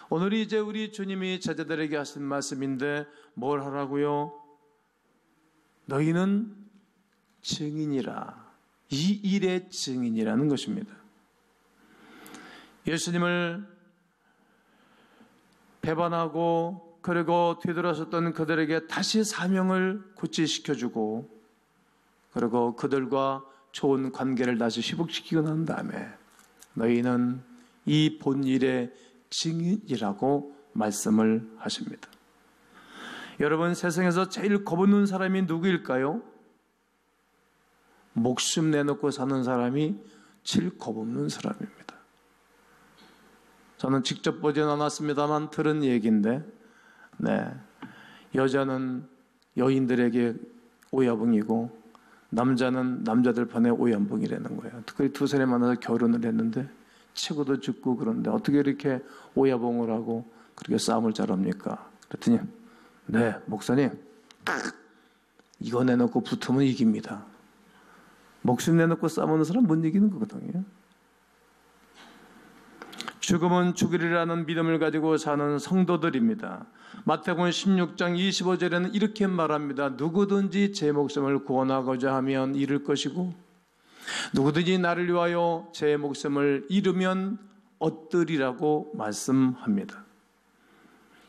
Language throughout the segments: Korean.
오늘이 이제 우리 주님이 제자들에게 하신 말씀인데 뭘 하라고요? 너희는 증인이라. 이 일의 증인이라는 것입니다. 예수님을 배반하고 그리고 뒤돌아섰던 그들에게 다시 사명을 고취시켜주고 그리고 그들과 좋은 관계를 다시 회복시키고 난 다음에 너희는 이 본일의 증인이라고 말씀을 하십니다. 여러분, 세상에서 제일 겁없는 사람이 누구일까요? 목숨 내놓고 사는 사람이 제일 겁없는 사람입니다. 저는 직접 보진 않았습니다만 들은 얘기인데, 여자는 여인들에게 오야붕이고 남자는 남자들 편에 오야붕이라는 거예요. 특히 두 사람이 만나서 결혼을 했는데 치고도 죽고 그런데 어떻게 이렇게 오야붕을 하고 그렇게 싸움을 잘합니까? 그랬더니 네, 목사님, 이거 내놓고 붙으면 이깁니다. 목숨 내놓고 싸우는 사람 못 이기는 거거든요. 죽음은 죽으리라는 믿음을 가지고 사는 성도들입니다. 마태복음 16장 25절에는 이렇게 말합니다. 누구든지 제 목숨을 구원하고자 하면 잃을 것이고 누구든지 나를 위하여 제 목숨을 잃으면 얻으리라고 말씀합니다.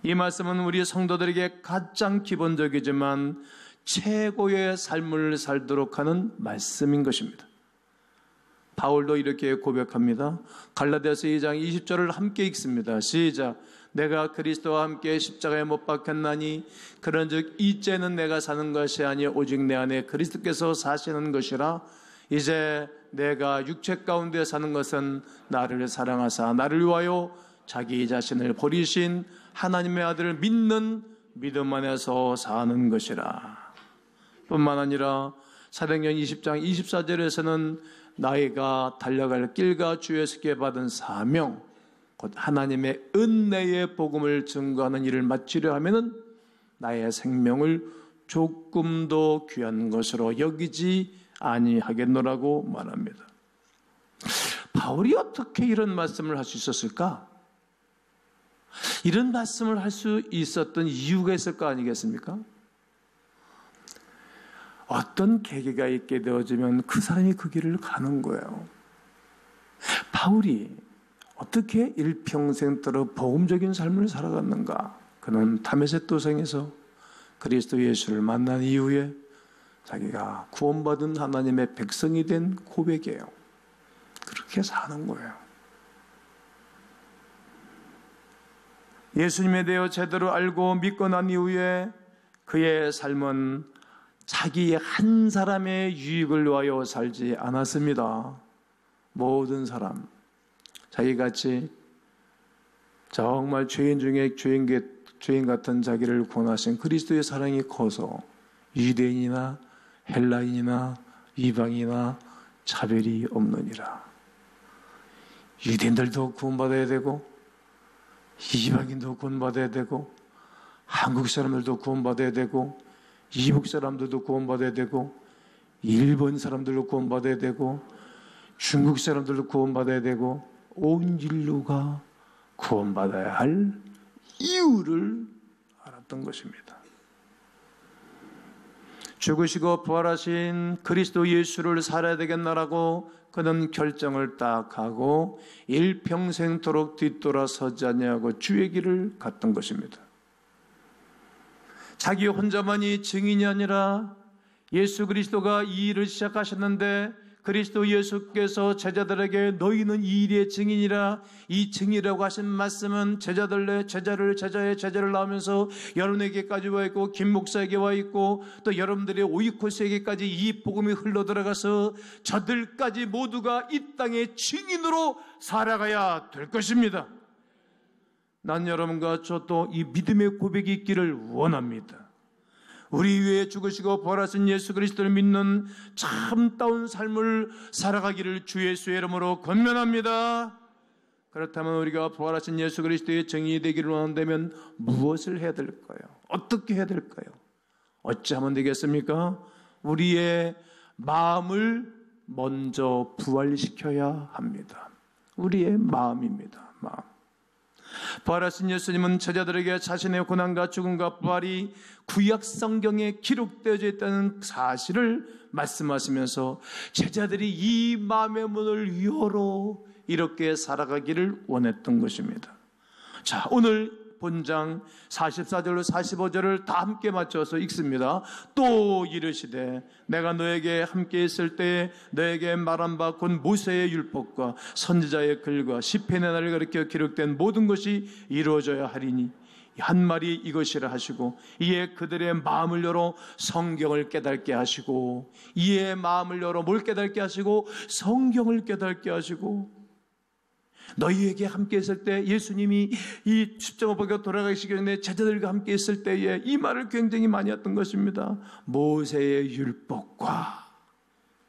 이 말씀은 우리 성도들에게 가장 기본적이지만 최고의 삶을 살도록 하는 말씀인 것입니다. 바울도 이렇게 고백합니다. 갈라디아서 2장 20절을 함께 읽습니다. 시작. 내가 그리스도와 함께 십자가에 못 박혔나니 그런즉 이제는 내가 사는 것이 아니 오직 내 안에 그리스도께서 사시는 것이라. 이제 내가 육체 가운데 사는 것은 나를 사랑하사 나를 위하여 자기 자신을 버리신 하나님의 아들을 믿는 믿음 안에서 사는 것이라. 뿐만 아니라 사도행전 20장 24절에서는 나이가 달려갈 길과 주에서께 받은 사명, 곧 하나님의 은혜의 복음을 증거하는 일을 마치려 하면은 나의 생명을 조금도 귀한 것으로 여기지 아니하겠노라고 말합니다. 바울이 어떻게 이런 말씀을 할 수 있었을까? 이런 말씀을 할 수 있었던 이유가 있을 거 아니겠습니까? 어떤 계기가 있게 되어지면 그 사람이 그 길을 가는 거예요. 바울이 어떻게 일평생도록 복음적인 삶을 살아갔는가? 그는 다메섹 도상에서 그리스도 예수를 만난 이후에 자기가 구원받은 하나님의 백성이 된 고백이에요. 그렇게 사는 거예요. 예수님에 대해 제대로 알고 믿고 난 이후에 그의 삶은 자기 한 사람의 유익을 위하여 살지 않았습니다. 모든 사람, 자기같이 정말 죄인 중에 죄인 같은 자기를 구원하신 그리스도의 사랑이 커서 유대인이나 헬라인이나 이방이나 차별이 없느니라. 유대인들도 구원받아야 되고 이방인도 구원받아야 되고 한국 사람들도 구원받아야 되고 이북 사람들도 구원받아야 되고 일본 사람들도 구원받아야 되고 중국 사람들도 구원받아야 되고 온 인류가 구원받아야 할 이유를 알았던 것입니다. 죽으시고 부활하신 그리스도 예수를 살아야 되겠나라고 그는 결정을 딱 하고 일평생토록 뒤돌아서지 아니하고 주의 길을 갔던 것입니다. 자기 혼자만이 증인이 아니라 예수 그리스도가 이 일을 시작하셨는데 그리스도 예수께서 제자들에게 너희는 이 일의 증인이라, 이 증인이라고 하신 말씀은 제자들의 제자의 제자를 낳으면서 여러분에게까지 와 있고 김 목사에게 와 있고 또 여러분들의 오이코스에게까지 이 복음이 흘러들어가서 저들까지 모두가 이 땅의 증인으로 살아가야 될 것입니다. 난 여러분과 저도 이 믿음의 고백이 있기를 원합니다. 우리 위해 죽으시고 부활하신 예수 그리스도를 믿는 참다운 삶을 살아가기를 주 예수의 이름으로 권면합니다. 그렇다면 우리가 부활하신 예수 그리스도의 정의이 되기를 원한다면 무엇을 해야 될까요? 어떻게 해야 될까요? 어찌하면 되겠습니까? 우리의 마음을 먼저 부활시켜야 합니다. 우리의 마음입니다. 마음. 부활하신 예수님은 제자들에게 자신의 고난과 죽음과 부활이 구약 성경에 기록되어져 있다는 사실을 말씀하시면서 제자들이 이 마음의 문을 열어 이렇게 살아가기를 원했던 것입니다. 자, 오늘 본장 44절로 45절을 다 함께 맞춰서 읽습니다. 또 이르시되 내가 너에게 함께 있을 때에 너에게 말한 바 곧 모세의 율법과 선지자의 글과 시편의 나를 가리켜 기록된 모든 것이 이루어져야 하리니 한 말이 이것이라 하시고 이에 그들의 마음을 열어 성경을 깨닫게 하시고 이에 마음을 열어 뭘 깨닫게 하시고 성경을 깨닫게 하시고 너희에게 함께 있을 때 예수님이 이 십자가 보고 돌아가시기 전에 제자들과 함께 있을 때에 이 말을 굉장히 많이 했던 것입니다. 모세의 율법과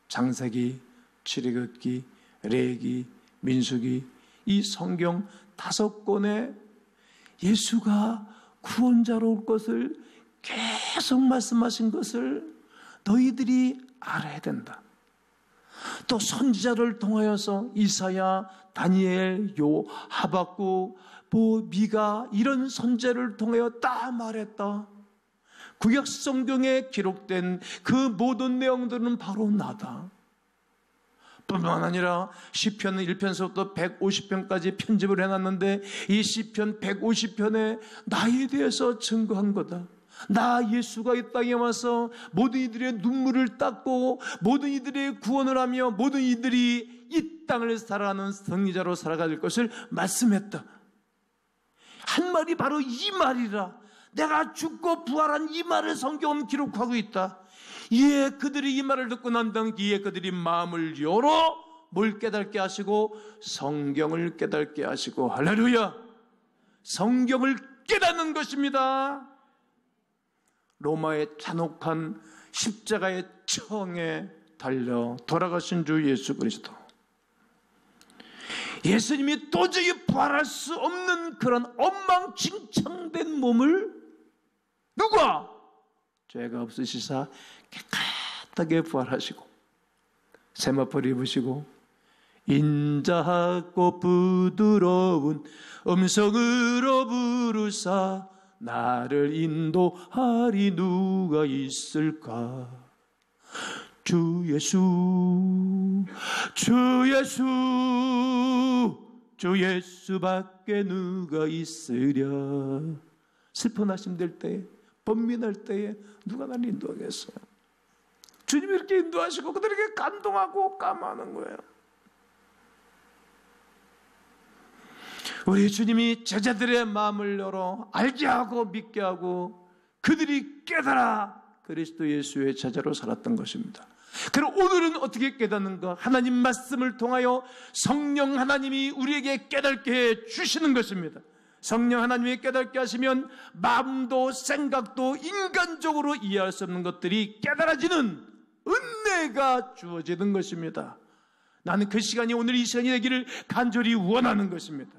창세기, 출애굽기, 레위기, 민수기 이 성경 5권에 예수가 구원자로 올 것을 계속 말씀하신 것을 너희들이 알아야 된다. 또 선지자를 통하여서 이사야, 다니엘, 요, 하박국, 미가 이런 선지자를 통하여 다 말했다. 구약 성경에 기록된 그 모든 내용들은 바로 나다. 뿐만 아니라 시편 1편서부터 150편까지 편집을 해놨는데 이 시편 150편에 나에 대해서 증거한 거다. 나 예수가 이 땅에 와서 모든 이들의 눈물을 닦고 모든 이들의 구원을 하며 모든 이들이 이 땅을 살아가는 승리자로 살아갈 것을 말씀했다. 한 말이 바로 이 말이라. 내가 죽고 부활한 이 말을 성경은 기록하고 있다. 이에 그들이 이 말을 듣고 난 다음 이에 그들이 마음을 열어 뭘 깨닫게 하시고 성경을 깨닫게 하시고 할렐루야. 성경을 깨닫는 것입니다. 로마의 잔혹한 십자가의 청에 달려 돌아가신 주 예수 그리스도. 예수님이 도저히 부활할 수 없는 그런 엉망진창된 몸을 누가? 죄가 없으시사 깨끗하게 부활하시고 세마포를 입으시고 인자하고 부드러운 음성으로 부르사 나를 인도하리 누가 있을까? 주 예수, 주 예수, 주 예수밖에 누가 있으랴. 슬퍼 낙심될 때에, 번민할 때에 누가 나를 인도하겠어요? 주님이 이렇게 인도하시고 그들에게 감동하고 감화하는 거예요. 우리 주님이 제자들의 마음을 열어 알게 하고 믿게 하고 그들이 깨달아 그리스도 예수의 제자로 살았던 것입니다. 그럼 오늘은 어떻게 깨닫는가? 하나님 말씀을 통하여 성령 하나님이 우리에게 깨닫게 해 주시는 것입니다. 성령 하나님이 깨닫게 하시면 마음도 생각도 인간적으로 이해할 수 없는 것들이 깨달아지는 은혜가 주어지는 것입니다. 나는 그 시간이 오늘 이 시간이 되기를 간절히 원하는 것입니다.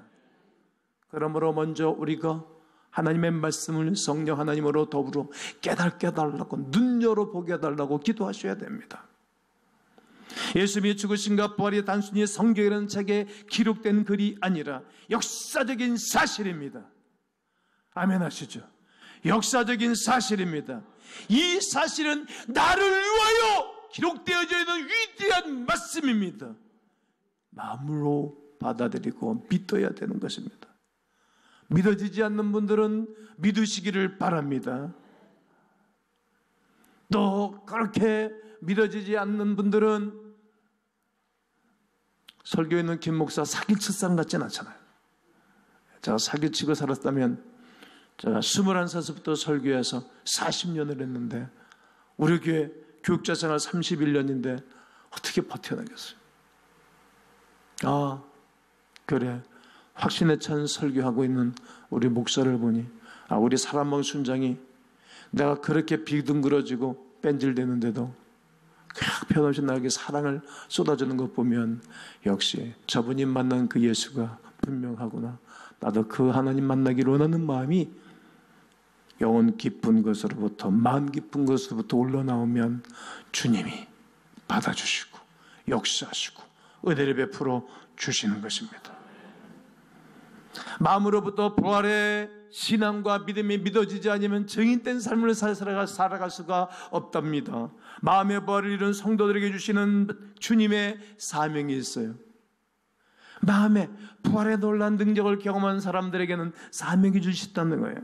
그러므로 먼저 우리가 하나님의 말씀을 성령 하나님으로 더불어 깨닫게 해달라고 눈 열어보게 해달라고 기도하셔야 됩니다. 예수님의 죽으심과 부활이 단순히 성경이라는 책에 기록된 글이 아니라 역사적인 사실입니다. 아멘 하시죠? 역사적인 사실입니다. 이 사실은 나를 위하여 기록되어져 있는 위대한 말씀입니다. 마음으로 받아들이고 믿어야 되는 것입니다. 믿어지지 않는 분들은 믿으시기를 바랍니다. 또 그렇게 믿어지지 않는 분들은 설교에 있는 김 목사 사기칠 사람 같지는 않잖아요. 제가 사기치고 살았다면 제가 21살부터 설교해서 40년을 했는데 우리 교회 교육자 생활 31년인데 어떻게 버텨나겠어요? 아 그래 확신에 찬 설교하고 있는 우리 목사를 보니 우리 사람방 순장이 내가 그렇게 비둥그러지고 뺀질대는데도 편없이 나에게 사랑을 쏟아주는 것 보면 역시 저분이 만난 그 예수가 분명하구나. 나도 그 하나님 만나기를 원하는 마음이 영혼 깊은 것으로부터, 마음 깊은 것으로부터 올라나오면 주님이 받아주시고 역사하시고 은혜를 베풀어 주시는 것입니다. 마음으로부터 부활의 신앙과 믿음이 믿어지지 않으면 증인된 삶을 살아갈 수가 없답니다. 마음의 부활을 이룬 성도들에게 주시는 주님의 사명이 있어요. 마음의 부활의 놀라운 능력을 경험한 사람들에게는 사명이 주셨다는 거예요.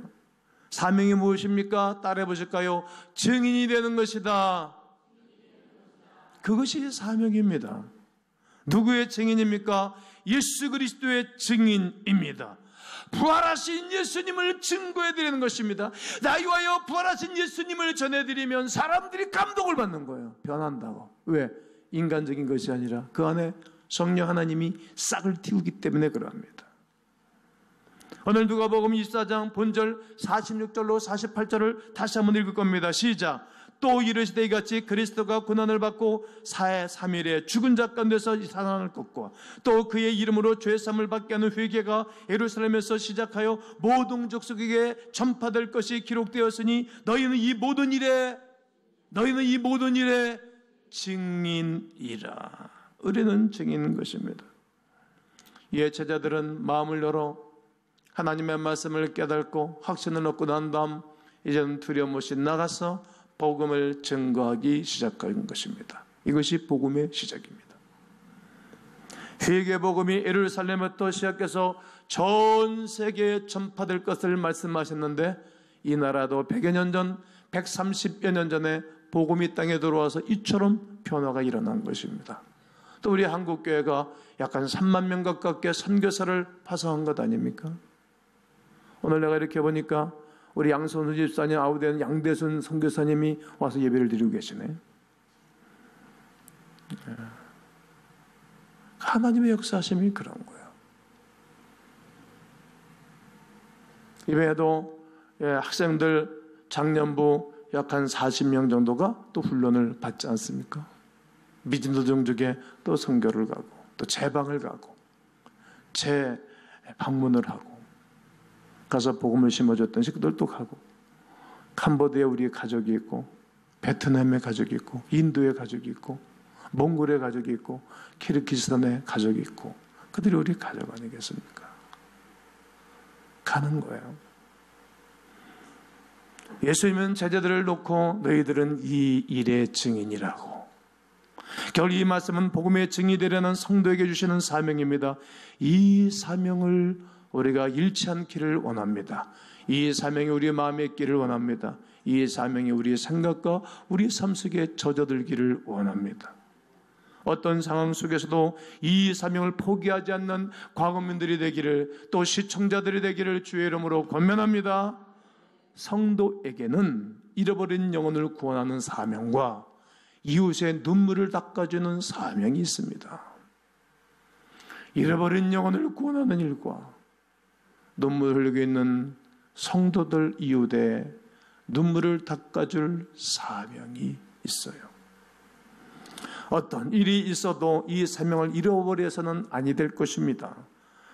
사명이 무엇입니까? 따라해 보실까요? 증인이 되는 것이다. 그것이 사명입니다. 누구의 증인입니까? 예수 그리스도의 증인입니다. 부활하신 예수님을 증거해드리는 것입니다. 나 위하여 부활하신 예수님을 전해드리면 사람들이 감동을 받는 거예요. 변한다고. 왜? 인간적인 것이 아니라 그 안에 성령 하나님이 싹을 틔우기 때문에 그러합니다. 오늘 누가복음 24장 본절 46절로 48절을 다시 한번 읽을 겁니다. 시작. 또 이르시되 이같이 그리스도가 고난을 받고 3일에 죽은 자 가운데서 살아날 것과 또 그의 이름으로 죄사함을 받게 하는 회개가 예루살렘에서 시작하여 모든 족속에게 전파될 것이 기록되었으니 너희는 이 모든 일에 증인이라. 우리는 증인인 것입니다. 이에 제자들은 마음을 열어 하나님의 말씀을 깨닫고 확신을 얻고 난 다음 이제는 두려움 없이 나가서 복음을 증거하기 시작한 것입니다. 이것이 복음의 시작입니다. 회개 복음이 예루살렘부터 시작해서 전 세계에 전파될 것을 말씀하셨는데 이 나라도 100여 년 전, 130여 년 전에 복음이 땅에 들어와서 이처럼 변화가 일어난 것입니다. 또 우리 한국교회가 약간 3만 명 가깝게 선교사를 파송한 것 아닙니까? 오늘 내가 이렇게 보니까 우리 양선우 집사님 아우된 양대순 선교사님이 와서 예배를 드리고 계시네. 하나님의 역사하심이 그런 거예요. 이외에도 학생들 작년부 약 한 40명 정도가 또 훈련을 받지 않습니까? 미진도정 중에 또 선교를 가고 또 재방을 가고 재방문을 하고 가서 복음을 심어줬던 식구들도 가고 캄보디아에 우리 가족이 있고 베트남에 가족이 있고 인도에 가족이 있고 몽골에 가족이 있고 키르기스탄에 가족이 있고 그들이 우리 가족 아니겠습니까? 가는 거예요. 예수님은 제자들을 놓고 너희들은 이 일의 증인이라고. 결국 이 말씀은 복음의 증인이 되려는 성도에게 주시는 사명입니다. 이 사명을 우리가 잃지 않기를 원합니다. 이 사명이 우리 마음에 있기를 원합니다. 이 사명이 우리의 생각과 우리 삶 속에 젖어들기를 원합니다. 어떤 상황 속에서도 이 사명을 포기하지 않는 과거민들이 되기를, 또 시청자들이 되기를 주의 이름으로 권면합니다. 성도에게는 잃어버린 영혼을 구원하는 사명과 이웃의 눈물을 닦아주는 사명이 있습니다. 잃어버린 영혼을 구원하는 일과 눈물을 흘리고 있는 성도들 이웃의 눈물을 닦아줄 사명이 있어요. 어떤 일이 있어도 이 사명을 잃어버려서는 아니 될 것입니다.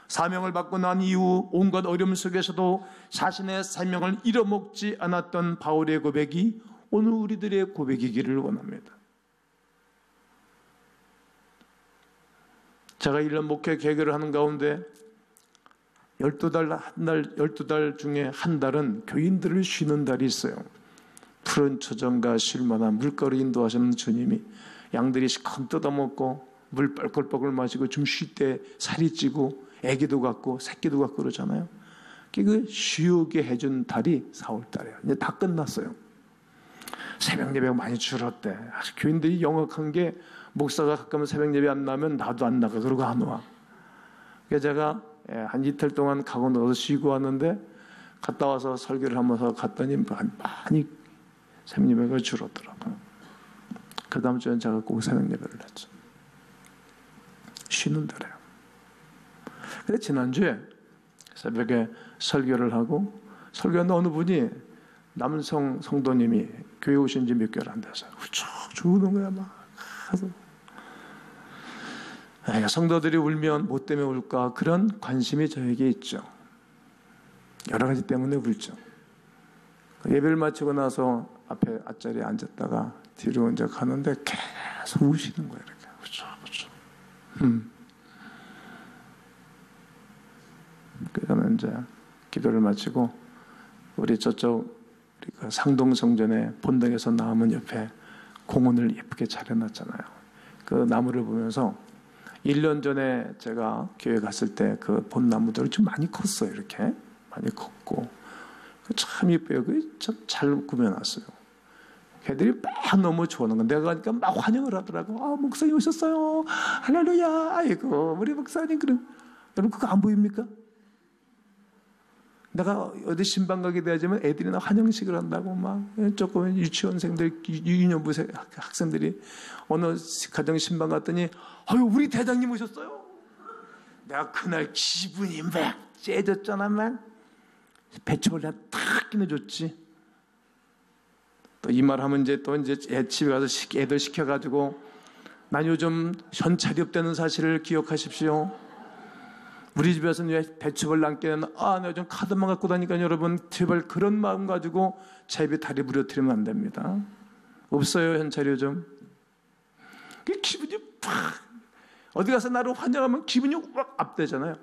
사명을 받고 난 이후 온갖 어려움 속에서도 자신의 사명을 잃어먹지 않았던 바울의 고백이 오늘 우리들의 고백이기를 원합니다. 제가 1년 목회 계획을 하는 가운데 12달 중에 한 달은 교인들을 쉬는 달이 있어요. 푸른 초정과 쉴만한 물가로 인도하시는 주님이 양들이 시컷 뜯어먹고 물 뻘뻘뻘 마시고 좀 쉴 때 살이 찌고 애기도 같고 새끼도 같고 그러잖아요. 그 쉬게 해준 달이 4월달이에요. 이제 다 끝났어요. 새벽 예배가 많이 줄었대. 아주 교인들이 영악한 게 목사가 가끔 새벽 예배 안 나면 나도 안 나가. 그러고 안 와. 그래서 제가 한 이틀 동안 가고 나서 쉬고 왔는데 갔다 와서 설교를 하면서 갔더니 많이 새벽 예배가 줄었더라고요. 그 다음 주엔 제가 꼭 새벽 예배를 했죠. 쉬는 달이에요. 근데 지난주에 새벽에 설교를 하고 설교하는 어느 분이 남성 성도님이 교회 오신 지 몇 개월 안 돼서 훌쩍 우는 거야 막. 성도들이 울면 뭐 때문에 울까? 그런 관심이 저에게 있죠. 여러 가지 때문에 울죠. 예배를 마치고 나서 앞에 앞자리에 앉았다가 뒤로 이제 가는데 계속 우시는 거예요. 이렇게. 그러면 이제 기도를 마치고 우리 저쪽 상동성전에 본당에서 나오면 옆에 공원을 예쁘게 차려놨잖아요. 그 나무를 보면서 1년 전에 제가 교회 갔을 때 그 벚나무들이 좀 많이 컸어요. 이렇게 많이 컸고 참 예뻐요. 참 잘 꾸며놨어요. 걔들이 막 너무 좋아하는 거. 내가 가니까 막 환영을 하더라고. 아, 목사님 오셨어요. 할렐루야. 아이고 우리 목사님. 그럼 여러분 그거 안 보입니까? 내가 어디 신방 가게 되면 애들이나 환영식을 한다고 막 조금 유치원생들, 유년부 학생들이 어느 가정 신방 갔더니 아유 우리 대장님 오셨어요. 내가 그날 기분이 막 째졌잖아. 막 배추를 내가 탁 끼워줬지. 또 이 말 하면 이제 집에 가서 애들 시켜가지고 난 요즘 현찰이 없다는 사실을 기억하십시오. 우리 집에서는 왜 배추벌 남기는 내가 요즘 카드만 갖고 다니까 여러분 제발 그런 마음 가지고 제 입에 다리 부러뜨리면 안 됩니다. 없어요 현찰이 요즘. 기분이 팍 어디 가서 나를 환영하면 기분이 확 업되잖아요.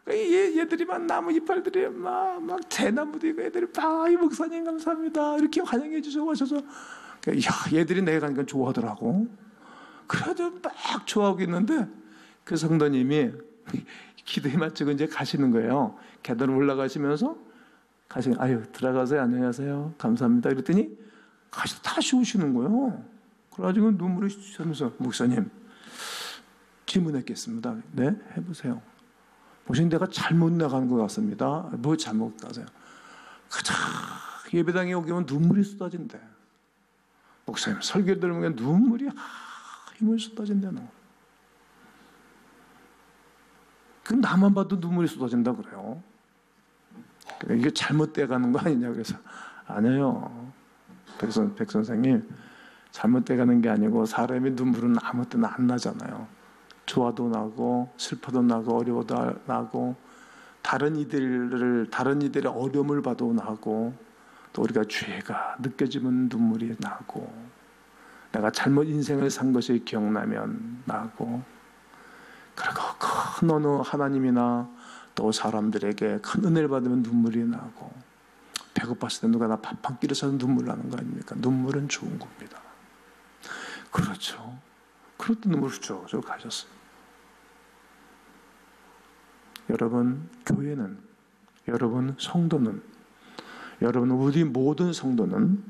얘들이 막 나무 이빨들이 막 대나무도 있고 애들이 이 목사님 감사합니다 이렇게 환영해 주셔서 얘들이 내가 가니까 좋아하더라고. 그래도 막 좋아하고 있는데 그 성도님이 기도에 마치고 이제 가시는 거예요. 계단 올라가시면서 아유 들어가세요. 안녕하세요. 감사합니다. 그랬더니 다시 오시는 거예요. 그래가지고 눈물을 씻으면서 목사님 질문했겠습니다. 네 해보세요. 보신 내가 잘못 나간 것 같습니다. 뭐 잘못 가세요? 예배당에 오면 눈물이 쏟아진대. 목사님 설교 들으면 눈물이 힘을 쏟아진대. 그 나만 봐도 눈물이 쏟아진다 그래요. 이게 잘못돼 가는 거 아니냐 그래서 아니에요. 백 선생님 잘못돼 가는 게 아니고 사람의 눈물은 아무 때나 안 나잖아요. 좋아도 나고 슬퍼도 나고 어려워도 나고 다른 이들의 어려움을 봐도 나고 또 우리가 죄가 느껴지면 눈물이 나고 내가 잘못 인생을 산 것이 기억나면 나고 그리고 큰 어느 하나님이나 또 사람들에게 큰 은혜를 받으면 눈물이 나고 배고팠을 때 누가 나 밥 한 끼를 사서 눈물 나는 거 아닙니까? 눈물은 좋은 겁니다. 그렇죠. 그럴 때 눈물을 쭉 가셨어요. 여러분 교회는 여러분 성도는 여러분 우리 모든 성도는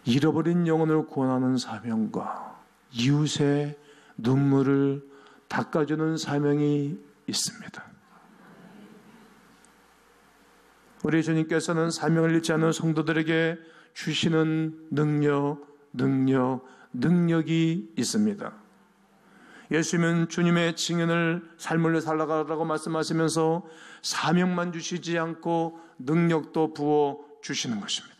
잃어버린 영혼을 구원하는 사명과 이웃의 눈물을 닦아주는 사명이 있습니다. 우리 주님께서는 사명을 잃지 않은 성도들에게 주시는 능력이 있습니다. 예수님은 주님의 증인을 삶을 살아가라고 말씀하시면서 사명만 주시지 않고 능력도 부어 주시는 것입니다.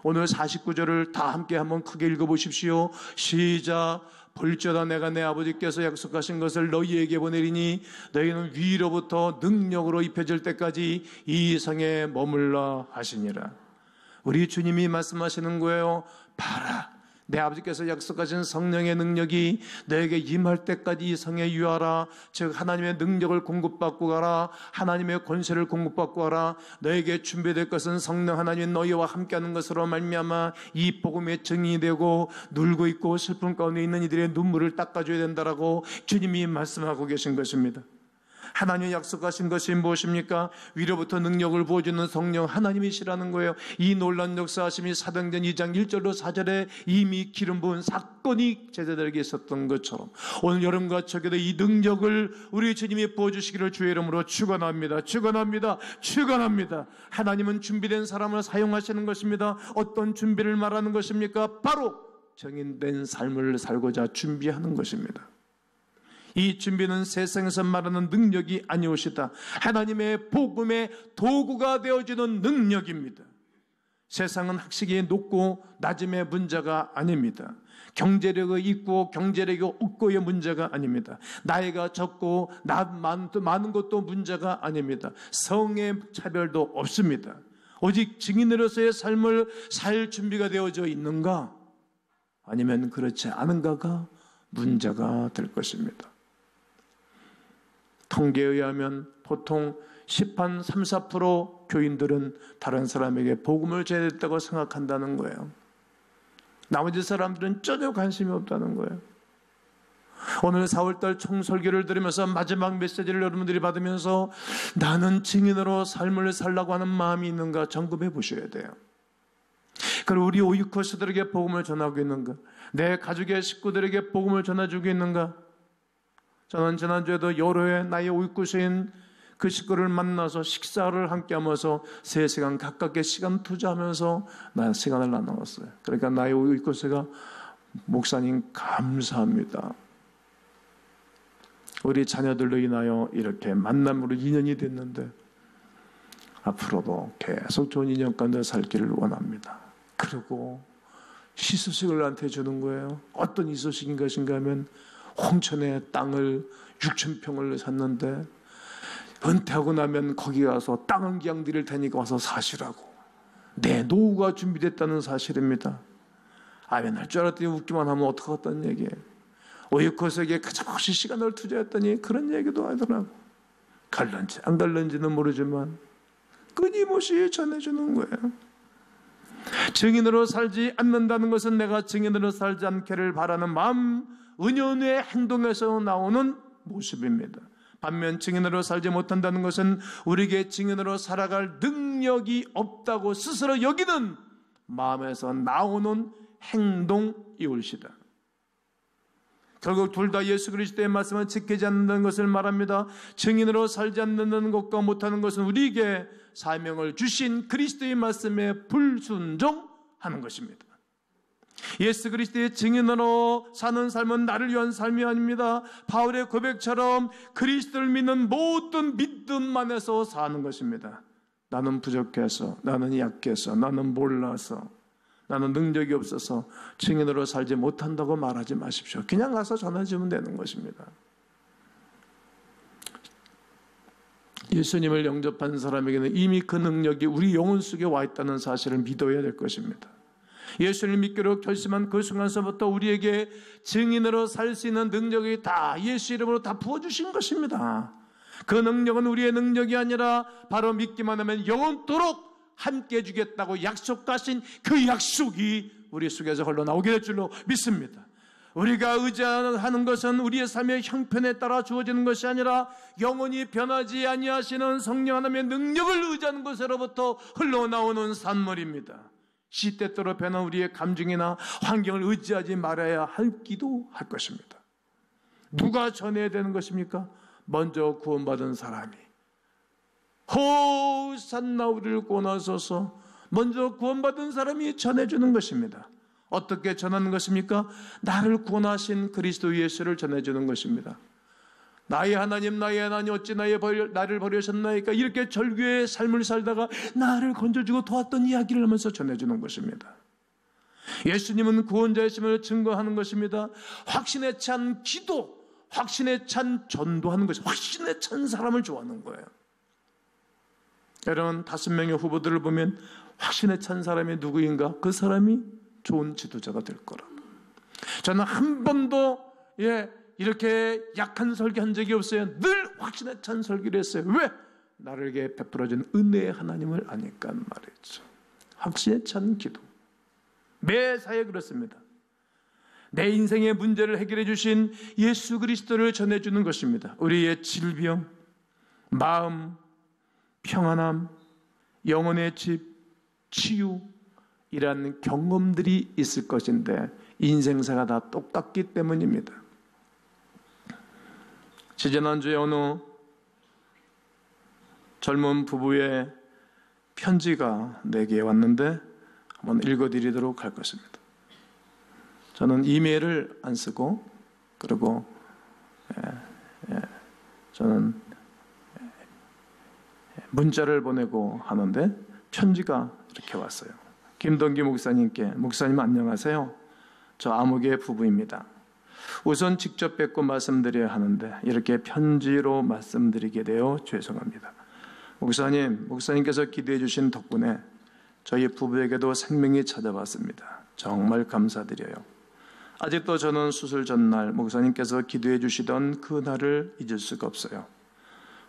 오늘 49절을 다 함께 한번 크게 읽어보십시오. 시작. 볼지어다 내가 내 아버지께서 약속하신 것을 너희에게 보내리니 너희는 위로부터 능력으로 입혀질 때까지 이 성에 머물러 하시니라. 우리 주님이 말씀하시는 거예요. 봐라. 내 아버지께서 약속하신 성령의 능력이 너에게 임할 때까지 이 성에 유하라. 즉 하나님의 능력을 공급받고 가라. 하나님의 권세를 공급받고 가라. 너에게 준비될 것은 성령 하나님 너희와 함께하는 것으로 말미암아 이 복음의 증인이 되고 눌고 있고 슬픔 가운데 있는 이들의 눈물을 닦아줘야 된다라고 주님이 말씀하고 계신 것입니다. 하나님이 약속하신 것이 무엇입니까? 위로부터 능력을 부어주는 성령 하나님이시라는 거예요. 이 놀라운 역사하심이 사도행전 2장 1절로 4절에 이미 기름 부은 사건이 제자들에게 있었던 것처럼 오늘 여러분과 저에게도 이 능력을 우리 주님이 부어주시기를 주의 이름으로 축원합니다. 하나님은 준비된 사람을 사용하시는 것입니다. 어떤 준비를 말하는 것입니까? 바로 정인된 삶을 살고자 준비하는 것입니다. 이 준비는 세상에서 말하는 능력이 아니오시다. 하나님의 복음의 도구가 되어주는 능력입니다. 세상은 학식이 높고 낮음의 문제가 아닙니다. 경제력이 있고 경제력이 없고의 문제가 아닙니다. 나이가 적고 많은 것도 문제가 아닙니다. 성의 차별도 없습니다. 오직 증인으로서의 삶을 살 준비가 되어져 있는가? 아니면 그렇지 않은가가 문제가 될 것입니다. 통계에 의하면 보통 10한 3, 4% 교인들은 다른 사람에게 복음을 전했다고 생각한다는 거예요. 나머지 사람들은 전혀 관심이 없다는 거예요. 오늘 4월달 총설교를 들으면서 마지막 메시지를 여러분들이 받으면서 나는 증인으로 삶을 살라고 하는 마음이 있는가 점검해 보셔야 돼요. 그리고 우리 오이코스들에게 복음을 전하고 있는가? 내 가족의 식구들에게 복음을 전해주고 있는가? 저는 지난주에도 여러 해 나의 오이코스인 그 식구를 만나서 식사를 함께 하면서 3시간 가깝게 시간 투자하면서 나 시간을 나눴어요. 그러니까 나의 오이코스가 목사님 감사합니다. 우리 자녀들로 인하여 이렇게 만남으로 인연이 됐는데 앞으로도 계속 좋은 인연 가운데 살기를 원합니다. 그리고 희소식을 나한테 주는 거예요. 어떤 희소식인 것인가 하면 홍천에 땅을 6,000평을 샀는데 은퇴하고 나면 거기 가서 땅은 그냥 드릴 테니까 와서 사시라고. 내 노후가 준비됐다는 사실입니다. 아멘 할 줄 알았더니 웃기만 하면 어떡하겠다는 얘기예요. 오이코스에게 가차없이 시간을 투자했더니 그런 얘기도 하더라고. 갈런지 안 갈런지는 모르지만 끊임없이 전해주는 거예요. 증인으로 살지 않는다는 것은 내가 증인으로 살지 않기를 바라는 마음, 은연의 행동에서 나오는 모습입니다. 반면 증인으로 살지 못한다는 것은 우리에게 증인으로 살아갈 능력이 없다고 스스로 여기는 마음에서 나오는 행동이올시다. 결국 둘 다 예수 그리스도의 말씀을 지키지 않는다는 것을 말합니다. 증인으로 살지 않는다는 것과 못하는 것은 우리에게 사명을 주신 그리스도의 말씀에 불순종하는 것입니다. 예수 그리스도의 증인으로 사는 삶은 나를 위한 삶이 아닙니다. 바울의 고백처럼 그리스도를 믿는 모든 믿음 안에서 사는 것입니다. 나는 부족해서, 나는 약해서, 나는 몰라서, 나는 능력이 없어서 증인으로 살지 못한다고 말하지 마십시오. 그냥 가서 전해주면 되는 것입니다. 예수님을 영접한 사람에게는 이미 그 능력이 우리 영혼 속에 와 있다는 사실을 믿어야 될 것입니다. 예수를 믿기로 결심한 그 순간서부터 우리에게 증인으로 살 수 있는 능력이 다 예수 이름으로 다 부어주신 것입니다. 그 능력은 우리의 능력이 아니라 바로 믿기만 하면 영원토록 함께 해주겠다고 약속하신 그 약속이 우리 속에서 흘러나오게 될 줄로 믿습니다. 우리가 의지하는 것은 우리의 삶의 형편에 따라 주어지는 것이 아니라 영원히 변하지 아니하시는 성령 하나님의 능력을 의지하는 것으로부터 흘러나오는 산물입니다. 시때때로 변한 우리의 감정이나 환경을 의지하지 말아야 할 기도할 것입니다. 누가 전해야 되는 것입니까? 먼저 구원받은 사람이 호산나 우리를 구원하소서 먼저 구원받은 사람이 전해주는 것입니다. 어떻게 전하는 것입니까? 나를 구원하신 그리스도 예수를 전해주는 것입니다. 나의 하나님 어찌 나를 버리셨나이까 이렇게 절규의 삶을 살다가 나를 건져주고 도왔던 이야기를 하면서 전해주는 것입니다. 예수님은 구원자이심을 증거하는 것입니다. 확신에 찬 기도, 확신에 찬 전도하는 것입니다. 확신에 찬 사람을 좋아하는 거예요. 여러분 5명의 후보들을 보면 확신에 찬 사람이 누구인가? 그 사람이 좋은 지도자가 될 거라. 저는 한 번도 이렇게 약한 설교한 적이 없어요. 늘 확신에 찬 설교를 했어요. 왜? 나에게 베풀어준 은혜의 하나님을 아니까 말이죠. 확신에 찬 기도. 매사에 그렇습니다. 내 인생의 문제를 해결해 주신 예수 그리스도를 전해주는 것입니다. 우리의 질병, 마음, 평안함, 영혼의 집, 치유 이라는 경험들이 있을 것인데 인생사가 다 똑같기 때문입니다. 지지난주에 어느 젊은 부부의 편지가 내게 왔는데 한번 읽어드리도록 할 것입니다. 저는 이메일을 안 쓰고 그리고 저는 문자를 보내고 하는데 편지가 이렇게 왔어요. 김동기 목사님께 목사님 안녕하세요. 저 아무개 부부입니다. 우선 직접 뵙고 말씀드려야 하는데 이렇게 편지로 말씀드리게 되어 죄송합니다. 목사님께서 기도해 주신 덕분에 저희 부부에게도 생명이 찾아왔습니다. 정말 감사드려요. 아직도 저는 수술 전날 목사님께서 기도해 주시던 그 날을 잊을 수가 없어요.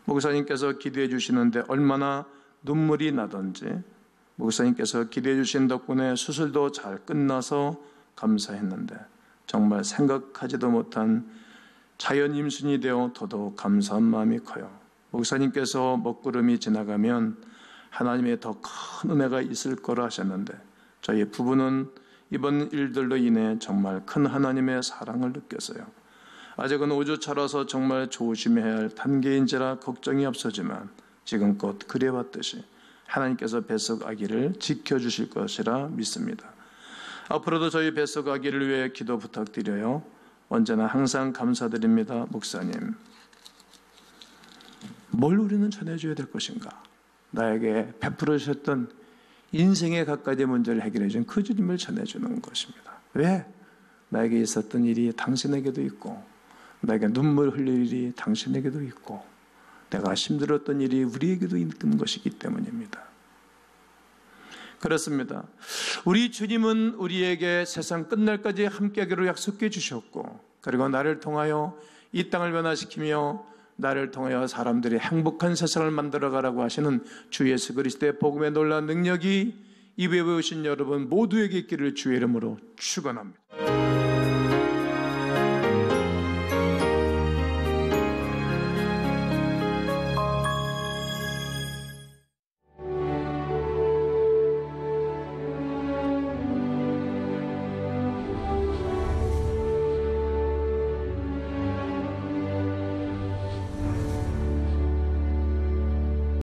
목사님께서 기도해 주시는데 얼마나 눈물이 나던지, 목사님께서 기도해 주신 덕분에 수술도 잘 끝나서 감사했는데 정말 생각하지도 못한 자연 임신이 되어 더더욱 감사한 마음이 커요. 목사님께서 먹구름이 지나가면 하나님의 더 큰 은혜가 있을 거라 하셨는데 저희 부부는 이번 일들로 인해 정말 큰 하나님의 사랑을 느꼈어요. 아직은 5주차라서 정말 조심해야 할 단계인지라 걱정이 없어지만 지금껏 그래왔듯이 하나님께서 뱃속 아기를 지켜주실 것이라 믿습니다. 앞으로도 저희 뱃속 아기를 위해 기도 부탁드려요. 언제나 항상 감사드립니다. 목사님, 뭘 우리는 전해줘야 될 것인가? 나에게 베풀어 주셨던 인생의 갖가지 문제를 해결해 준 그 주님을 전해주는 것입니다. 왜? 나에게 있었던 일이 당신에게도 있고, 나에게 눈물 흘릴 일이 당신에게도 있고, 내가 힘들었던 일이 우리에게도 있는 것이기 때문입니다. 그렇습니다. 우리 주님은 우리에게 세상 끝날까지 함께하기로 약속해 주셨고, 그리고 나를 통하여 이 땅을 변화시키며 나를 통하여 사람들이 행복한 세상을 만들어가라고 하시는 주 예수 그리스도의 복음의 놀라운 능력이 이 외에 오신 여러분 모두에게 있기를 주의 이름으로 축원합니다.